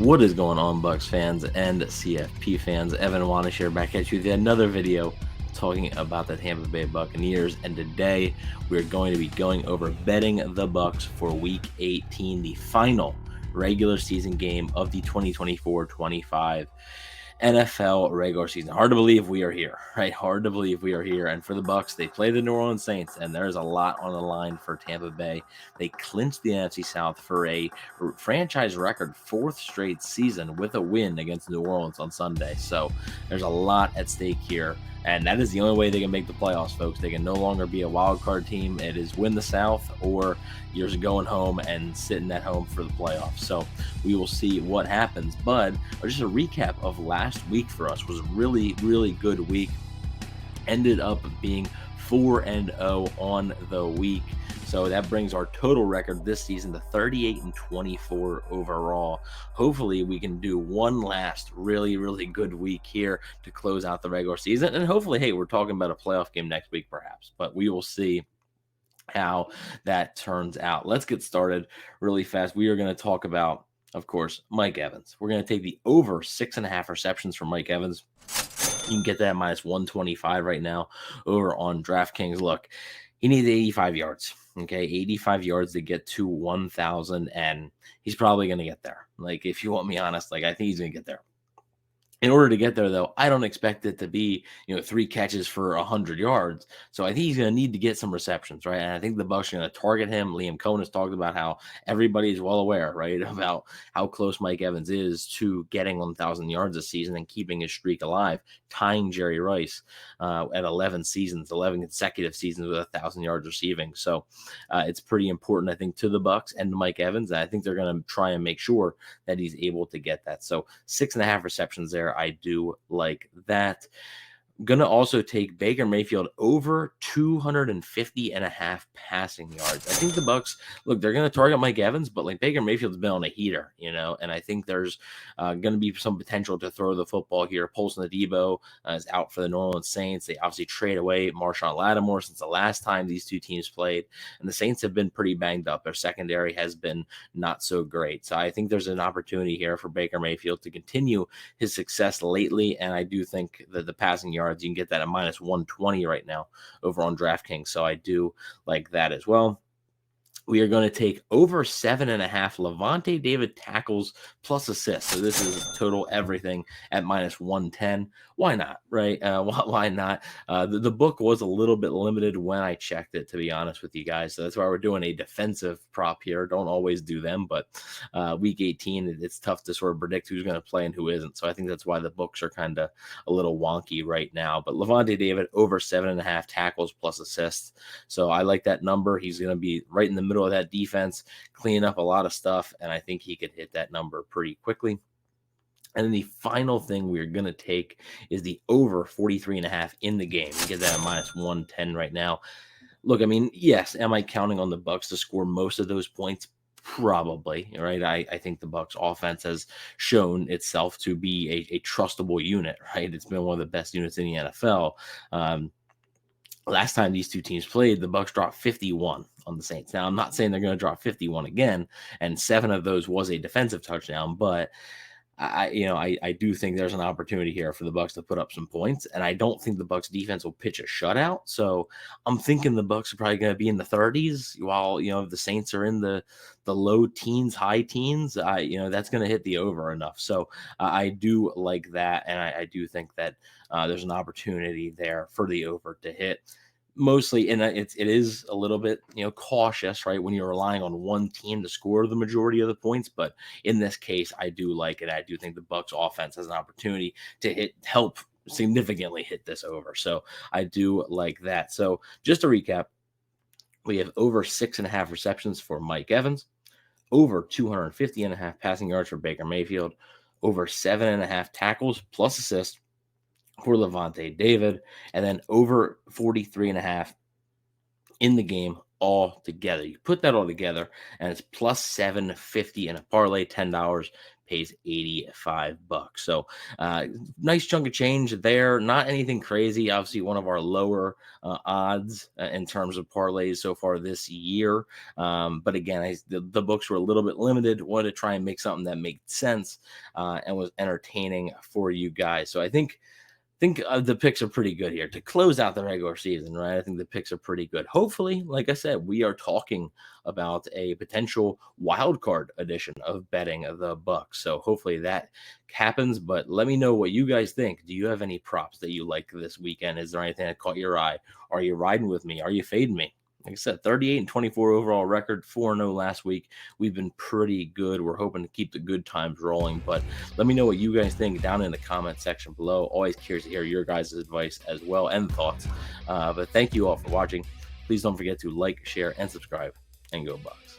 What is going on, Bucs fans and CFP fans? Evan Wanish here, back at you with another video talking about the Tampa Bay Buccaneers. And today we're going to be going over betting the Bucs for Week 18, the final regular season game of the 2024-25 NFL regular season. Hard to believe we are here, right? Hard to believe we are here. And for the Bucs, they play the New Orleans Saints, and there's a lot on the line for Tampa Bay. They clinched the NFC South for a franchise record fourth straight season with a win against New Orleans on Sunday. So there's a lot at stake here. And that is the only way they can make the playoffs, folks. They can no longer be a wild card team. It is win the South, or you're going home and sitting at home for the playoffs. So we will see what happens. But just a recap of last week for us was a really, really good week. Ended up being 4-0 on the week. So that brings our total record this season to 38-24 overall. Hopefully we can do one last really, really good week here to close out the regular season. And hopefully, hey, we're talking about a playoff game next week perhaps, but we will see how that turns out. Let's get started really fast. We are going to talk about, of course, Mike Evans. We're going to take the over 6.5 receptions from Mike Evans. You can get that minus 125 right now over on DraftKings. Look, he needs 85 yards. Okay, 85 yards to get to 1,000, and he's probably going to get there. Like, if you want me honest, like, I think he's going to get there. In order to get there, though, I don't expect it to be, 3 catches for 100 yards. So I think he's going to need to get some receptions, right? And I think the Bucs are going to target him. Liam Cohen has talked about how everybody is well aware, right, about how close Mike Evans is to getting 1,000 yards a season and keeping his streak alive, tying Jerry Rice at 11 consecutive seasons with 1,000 yards receiving. So it's pretty important, I think, to the Bucs and to Mike Evans. And I think they're going to try and make sure that he's able to get that. So 6.5 receptions there. I do like that. Going to also take Baker Mayfield over 250.5 passing yards. I think the Bucs, look, they're going to target Mike Evans, but like Baker Mayfield's been on a heater, and I think there's going to be some potential to throw the football here. Paulson Adebo is out for the New Orleans Saints. They obviously trade away Marshawn Lattimore since the last time these two teams played, and the Saints have been pretty banged up. Their secondary has been not so great. So I think there's an opportunity here for Baker Mayfield to continue his success lately, and I do think that the passing yards, you can get that at minus 120 right now over on DraftKings. So I do like that as well. We are going to take over 7.5 Levante David tackles plus assists. So this is total everything at minus 110. Why not, right? Why not? The book was a little bit limited when I checked it, to be honest with you guys. So that's why we're doing a defensive prop here. Don't always do them, but week 18, it's tough to sort of predict who's going to play and who isn't. So I think that's why the books are kind of a little wonky right now. But Levante David over 7.5 tackles plus assists. So I like that number. He's going to be right in the middle of that defense, cleaning up a lot of stuff, and I think he could hit that number pretty quickly. And then the final thing we're going to take is the over 43.5 in the game. You get that at minus 110 right now. Look, I mean, yes, am I counting on the Bucs to score most of those points? Probably, right? I think the Bucs offense has shown itself to be a trustable unit, right? It's been one of the best units in the NFL. Last time these two teams played, the Bucs dropped 51 on the Saints. Now, I'm not saying they're going to drop 51 again, and 7 of those was a defensive touchdown, but I do think there's an opportunity here for the Bucs to put up some points, and I don't think the Bucs defense will pitch a shutout. So I'm thinking the Bucs are probably going to be in the 30s, while the Saints are in the low teens, high teens. That's going to hit the over enough. So I do like that, and I do think that there's an opportunity there for the over to hit. Mostly, and it is a little bit, cautious, right, when you're relying on one team to score the majority of the points. But in this case, I do like it. I do think the Bucs offense has an opportunity to help significantly hit this over. So I do like that. So just to recap, we have over 6.5 receptions for Mike Evans, over 250.5 passing yards for Baker Mayfield, over 7.5 tackles plus assists for Levante David, and then over 43.5 in the game all together. You put that all together, and it's plus 750 in a parlay, $10 pays $85. So nice chunk of change there. Not anything crazy. Obviously, one of our lower odds in terms of parlays so far this year. But again, the books were a little bit limited. Wanted to try and make something that made sense and was entertaining for you guys. So I think the picks are pretty good here to close out the regular season, right? I think the picks are pretty good. Hopefully, like I said, we are talking about a potential wild card edition of Betting the Bucs. So hopefully that happens, but let me know what you guys think. Do you have any props that you like this weekend? Is there anything that caught your eye? Are you riding with me? Are you fading me? Like I said, 38-24 overall record, 4-0 last week. We've been pretty good. We're hoping to keep the good times rolling, but let me know what you guys think down in the comment section below. Always curious to hear your guys' advice as well and thoughts. But thank you all for watching. Please don't forget to like, share, and subscribe, and go Bucs.